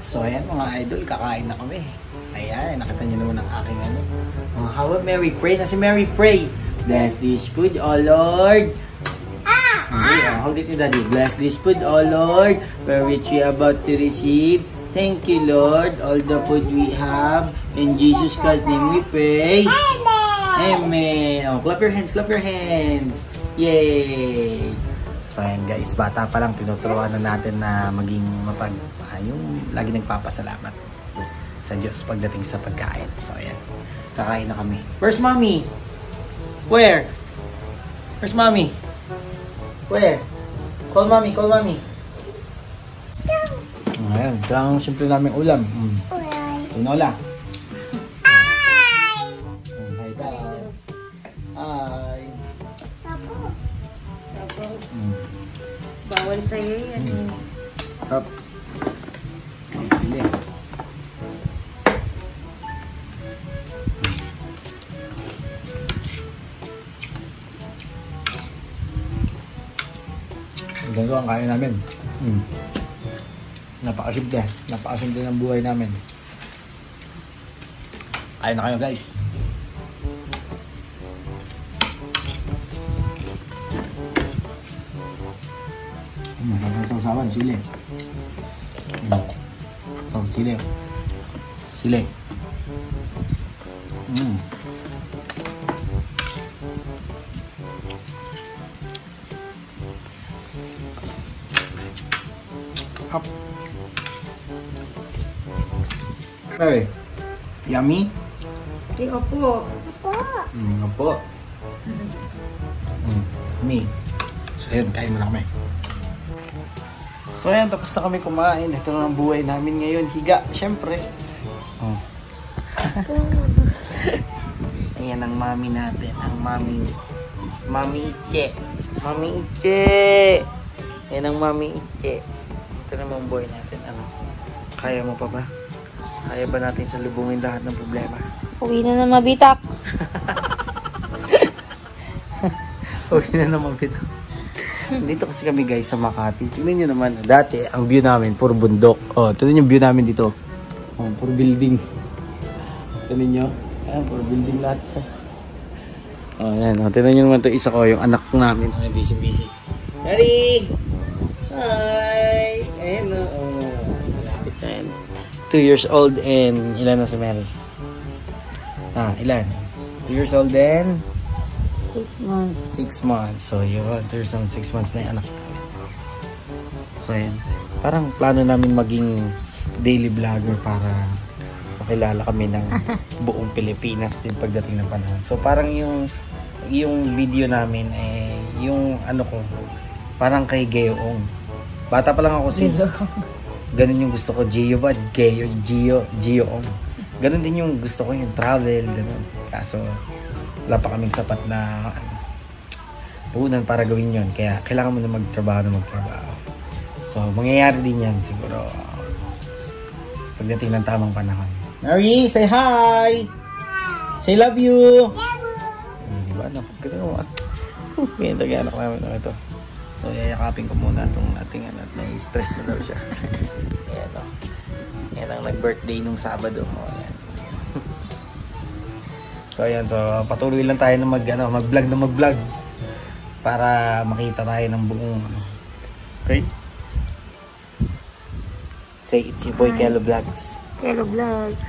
So ayan mga idol, kakain na kami. Ayan, nakita niyo naman ang aking ano. How about Mary pray? Na si Mary pray. Bless this food, oh Lord. Okay, hold it ni Daddy. Bless this food, oh Lord, for which we are about to receive. Thank you, Lord, all the food we have. In Jesus Christ's name we pray. Amen. Oh, clap your hands, clap your hands. Yay! So ayan guys, bata pa lang tinuturuan na natin na maging yung lagi nagpapasalamat sa Diyos pagdating sa pagkain. So ayan, kakain na kami. Where's Mommy? Where? Where's Mommy? Where? Call Mommy, call Mommy. Ayan, ito lang simple naming ulam. Tinola. Hi! Hi, Dad. Hi. Sapo. Bawal sa'yo yan. Up. Sili. Ganito ang kain namin. Napakasimple. Napakasimple ng buhay namin. Kain na kayo guys. Masarap sa usawan. Sili. Oh, sili. Sili. Up. Hey, yummy? Si Opo. Opo. Me. So yun, kain mo na kami. So ayan, tapos na kami kumain. Ito na ang buhay namin ngayon. Higa, syempre. Oh. Ayan ang mami natin. Ang mami. Mami Iche. Mami Iche. Ayan ang mami Iche. Ito naman ang buhay natin. Ano? Kaya mo pa ba? Kaya ba natin salubungin lahat ng problema? Uwi na mabitak. Uwi na mabitak. Dito kasi kami guys sa Makati. Tingnan nyo naman. Dati, ang view namin, puro bundok. Oh, tingnan yung view namin dito. Oh, puro building. Tingnan nyo. Ayan, puro building lahat. Oh, ayan. Oh, tingnan nyo naman ito. Isa ko, yung anak namin. Ay, busy. Darig! Hi! Ayan o. Oh. Malapit na yan. 2 years old and ilan na si Mary? Ilan? 2 years old and? 6 months. 6 months. So, yun. 2 years old, 6 months na yung anak namin. So, yan. Parang plano namin maging daily vlogger para makilala kami ng buong Pilipinas din pagdating ng panahon. So, parang yung video namin, yung ano ko, parang kay Geoong. Bata pa lang ako since ganun yung gusto ko. Geo ba? Geoong. Ganun din yung gusto ko, yung travel, ganun. Kaso, wala pa kaming sapat na puhunan para gawin yun. Kaya, kailangan mo na magtrabaho. So, mangyayari din yan siguro pagdating ng tamang panahon. Mary, say hi! Say love you! Diba? Ganun mo. Ganyan anak namin ito. So, yayakapin ko muna itong ating anak. Na-stress na daw siya. Ayan o. Yan ang nag-birthday nung Sabado. O, ayan. So, ayan. So, patuloy lang tayo na mag-vlog para makita tayo ng buong okay? Say, it's your boy Kelo Vlogs. Kelo Vlogs.